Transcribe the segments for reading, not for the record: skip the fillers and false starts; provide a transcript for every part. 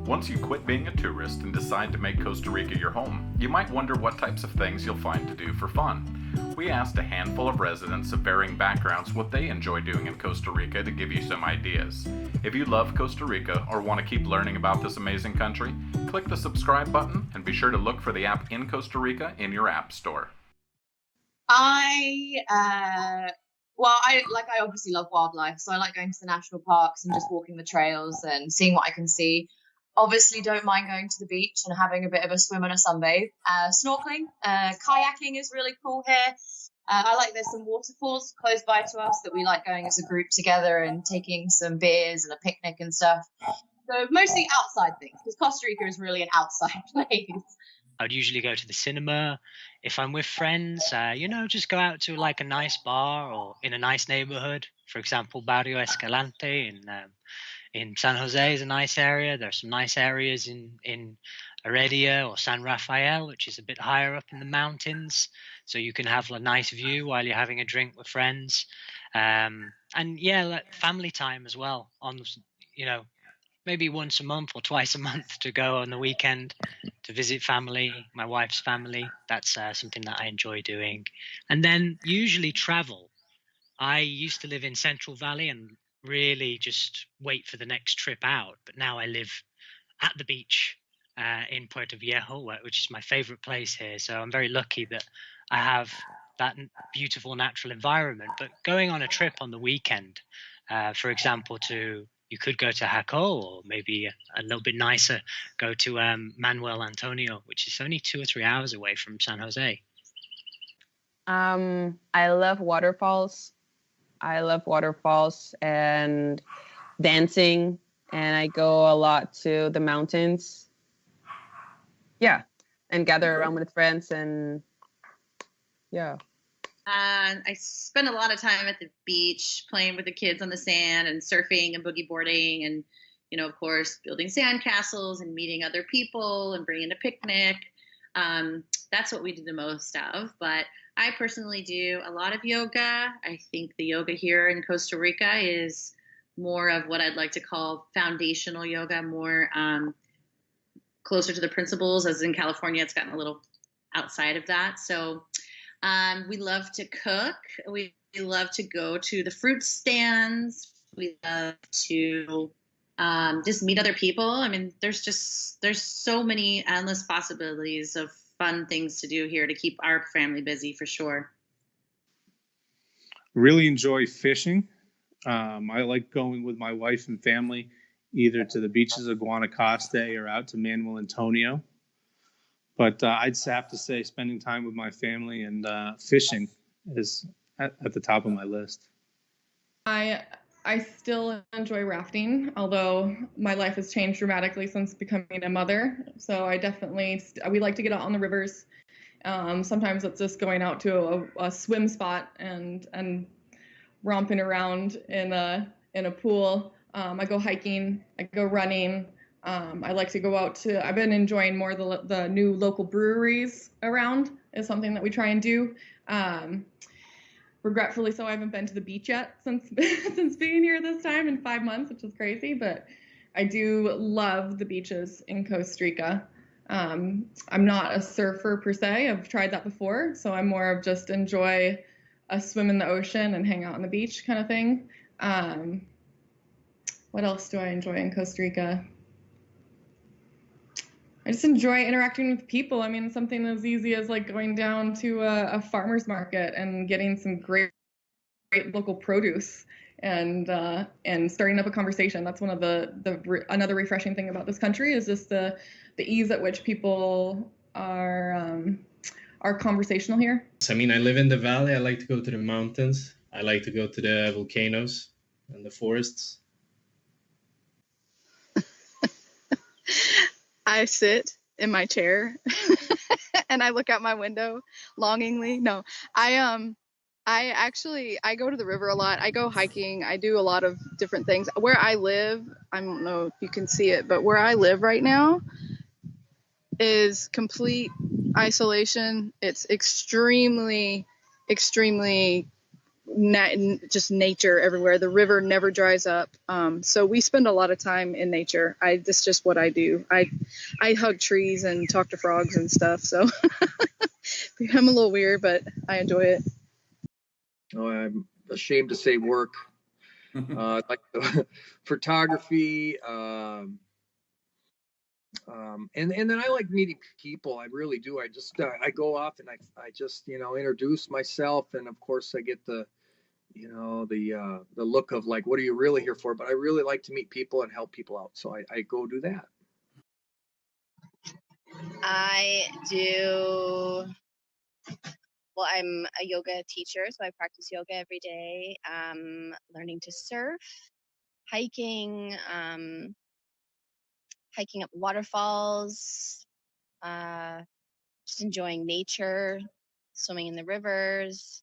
Once you quit being a tourist and decide to make Costa Rica your home, you might wonder what types of things you'll find to do for fun. We asked a handful of residents of varying backgrounds what they enjoy doing in Costa Rica to give you some ideas. If you love Costa Rica or want to keep learning about this amazing country, click the subscribe button and be sure to look for the app InCostaRica in your app store. I obviously love wildlife, so I like going to the national parks and just walking the trails and seeing what I can see. Obviously, don't mind going to the beach and having a bit of a swim and a sunbathe. Snorkeling, kayaking is really cool here. I like there's some waterfalls close by to us that we like going as a group together and taking some beers and a picnic and stuff. So mostly outside things, because Costa Rica is really an outside place. I would usually go to the cinema. If I'm with friends, just go out to like a nice bar or in a nice neighborhood. For example, Barrio Escalante in San Jose is a nice area. There's some nice areas in Heredia or San Rafael, which is a bit higher up in the mountains. So you can have a nice view while you're having a drink with friends. Like family time as well maybe once a month or twice a month to go on the weekend to visit family, my wife's family. That's something that I enjoy doing. And then usually travel. I used to live in Central Valley and really just wait for the next trip out. But now I live at the beach in Puerto Viejo, which is my favorite place here. So I'm very lucky that I have that beautiful natural environment. But going on a trip on the weekend, for example, you could go to Jaco, or maybe a little bit nicer, go to Manuel Antonio, which is only 2 or 3 hours away from San Jose. I love waterfalls. And dancing, and I go a lot to the mountains. Yeah, and gather around with friends, and yeah. I spend a lot of time at the beach playing with the kids on the sand and surfing and boogie boarding and, of course, building sand castles and meeting other people and bringing a picnic. That's what we do the most of. But I personally do a lot of yoga. I think the yoga here in Costa Rica is more of what I'd like to call foundational yoga, more closer to the principles, as in California, it's gotten a little outside of that. So we love to cook. We love to go to the fruit stands. We love to just meet other people. I mean, there's so many endless possibilities of fun things to do here to keep our family busy for sure. Really enjoy fishing. I like going with my wife and family either to the beaches of Guanacaste or out to Manuel Antonio. But I'd have to say spending time with my family and fishing is at the top of my list. I still enjoy rafting, although my life has changed dramatically since becoming a mother. So we like to get out on the rivers. Sometimes it's just going out to a swim spot and romping around in a pool. I go hiking, I go running. I like to go out I've been enjoying more the new local breweries around is something that we try and do. Regretfully so, I haven't been to the beach yet since being here this time in 5 months, which is crazy, but I do love the beaches in Costa Rica. I'm not a surfer per se. I've tried that before, so I'm more of just enjoy a swim in the ocean and hang out on the beach kind of thing. What else do I enjoy in Costa Rica? I just enjoy interacting with people. I mean, something as easy as like going down to a farmer's market and getting some great local produce and starting up a conversation. That's one of another refreshing thing about this country is just the ease at which people are conversational here. I mean, I live in the valley. I like to go to the mountains. I like to go to the volcanoes and the forests. I sit in my chair and I look out my window longingly. No, I go to the river a lot. I go hiking. I do a lot of different things. Where I live, I don't know if you can see it, but where I live right now is complete isolation. It's extremely just nature everywhere. The river never dries up. So we spend a lot of time in nature. That's just what I do. I hug trees and talk to frogs and stuff. So I'm a little weird, but I enjoy it. Oh, I'm ashamed to say work. Like photography, and then I like meeting people. I really do. I just I go off and I just introduce myself, and of course I get the the look of like, what are you really here for? But I really like to meet people and help people out, so I go do that. I do. Well, I'm a yoga teacher, so I practice yoga every day. Learning to surf, hiking, hiking up waterfalls, just enjoying nature, swimming in the rivers,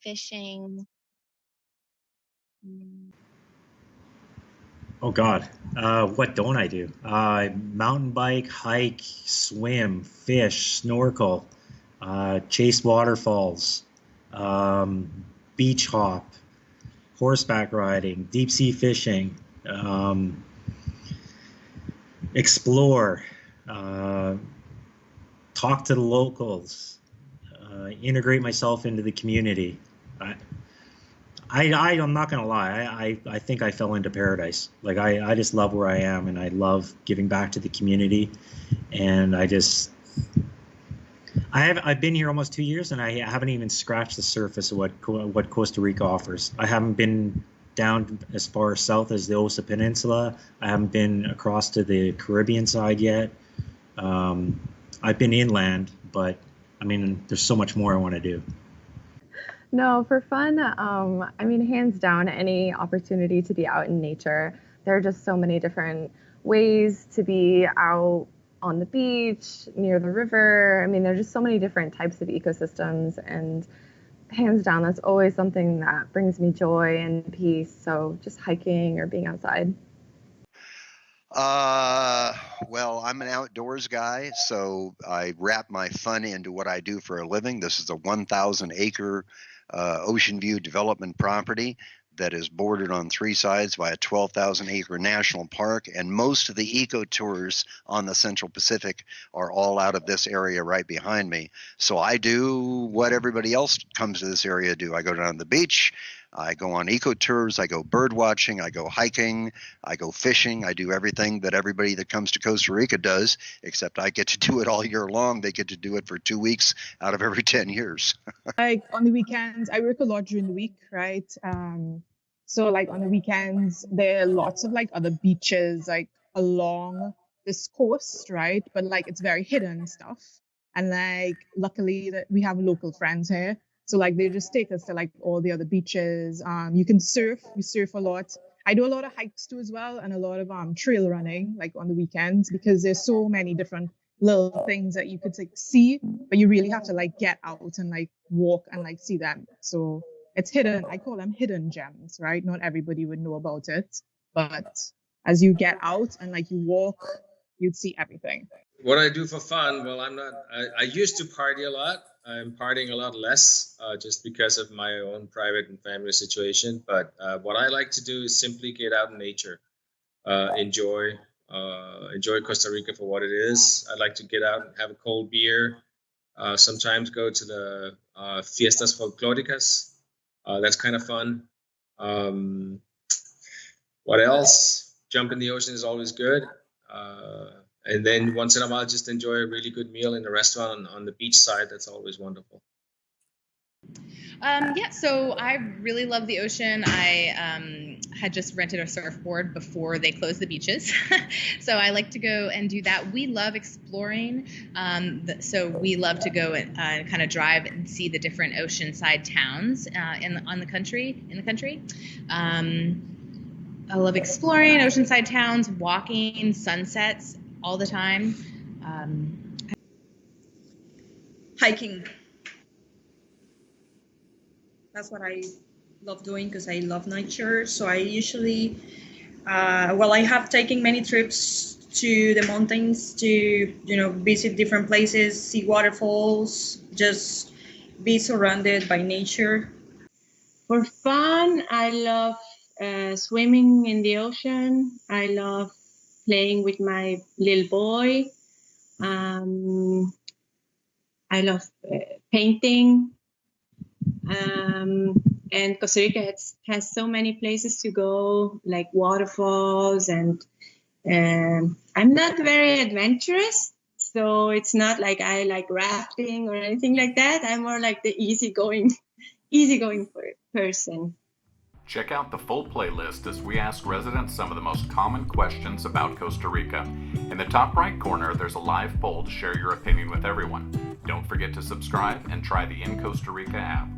fishing. Oh God, what don't I do? Mountain bike, hike, swim, fish, snorkel, chase waterfalls, beach hop, horseback riding, deep sea fishing, explore, talk to the locals, integrate myself into the community. I'm not gonna lie. I think I fell into paradise. Like I just love where I am, and I love giving back to the community. And I've been here almost 2 years, and I haven't even scratched the surface of what Costa Rica offers. I haven't been down as far south as the Osa Peninsula. I haven't been across to the Caribbean side yet. I've been inland, but I mean, there's so much more I want to do. No, for fun, I mean, hands down, any opportunity to be out in nature. There are just so many different ways to be out on the beach, near the river. I mean, there's just so many different types of ecosystems, and hands down, that's always something that brings me joy and peace. So just hiking or being outside. Well, I'm an outdoors guy, so I wrap my fun into what I do for a living. This is a 1,000 acre ocean view development property that is bordered on 3 sides by a 12,000 acre national park, and most of the eco tours on the Central Pacific are all out of this area right behind me. So I do what everybody else comes to this area do. I go down to the beach, I go on eco tours, I go bird watching, I go hiking, I go fishing, I do everything that everybody that comes to Costa Rica does, except I get to do it all year long. They get to do it for 2 weeks out of every 10 years. Like on the weekends, I work a lot during the week, right? So like on the weekends, there are lots of like other beaches like along this coast, right? But like it's very hidden stuff. And like luckily that we have local friends here. So like they just take us to like all the other beaches. You can surf, we surf a lot. I do a lot of hikes too as well, and a lot of trail running like on the weekends, because there's so many different little things that you could like see, but you really have to like get out and like walk and like see them. So it's hidden. I call them hidden gems, right? Not everybody would know about it, but as you get out and like you walk, you'd see everything. What I do for fun, well, I used to party a lot. I'm partying a lot less just because of my own private and family situation. But what I like to do is simply get out in nature, enjoy Costa Rica for what it is. I like to get out and have a cold beer. Sometimes go to the fiestas folclóricas. That's kind of fun. What else? Jump in the ocean is always good. And then once in a while, just enjoy a really good meal in a restaurant on the beach side. That's always wonderful. Yeah, so I really love the ocean. I had just rented a surfboard before they closed the beaches. So I like to go and do that. We love exploring. So we love to go and kind of drive and see the different oceanside towns in the country. I love exploring oceanside towns, walking, sunsets all the time. Hiking. That's what I love doing because I love nature. So I usually, I have taken many trips to the mountains to, visit different places, see waterfalls, just be surrounded by nature. For fun, I love swimming in the ocean. I love playing with my little boy. I love painting. And Costa Rica has so many places to go, like waterfalls, and I'm not very adventurous, so it's not like I like rafting or anything like that. I'm more like the easygoing person. Check out the full playlist as we ask residents some of the most common questions about Costa Rica. In the top right corner, there's a live poll to share your opinion with everyone. Don't forget to subscribe and try the InCostaRica app.